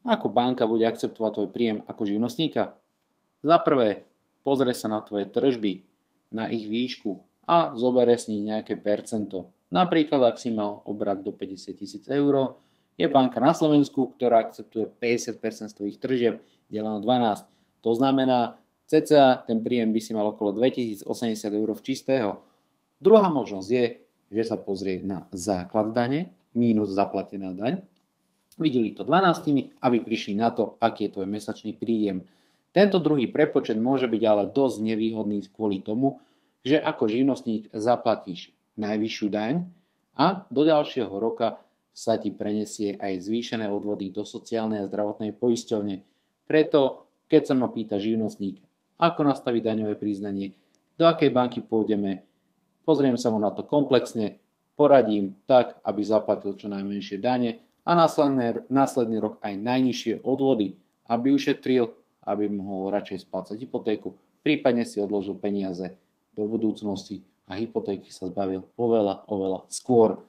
Ako banka bude akceptovať tvoj príjem ako živnostníka? Za prvé, pozrie sa na tvoje tržby, na ich výšku a zoberie z nich nejaké percento. Napríklad, ak si mal obrat do 50 000 eur, je banka na Slovensku, ktorá akceptuje 50% z tvojich tržieb, deleno 12. To znamená, cca ten príjem by si mal okolo 2080 eur čistého. Druhá možnosť je, že sa pozrie na základ dane mínus zaplatená daň. Videli to 12, aby prišli na to, aký je tvoj mesačný príjem. Tento druhý prepočet môže byť ale dosť nevýhodný kvôli tomu, že ako živnostník zaplatíš najvyššiu daň a do ďalšieho roka sa ti prenesie aj zvýšené odvody do sociálnej a zdravotnej poisťovne. Preto, keď sa ma pýta živnostník, ako nastaviť daňové priznanie, do akej banky pôjdeme, pozriem sa mu na to komplexne, poradím tak, aby zaplatil čo najmenšie dane a následný rok aj najnižšie odvody, aby ušetril, aby mohol radšej splácať hypotéku, prípadne si odložil peniaze do budúcnosti a hypotéky sa zbavil oveľa skôr.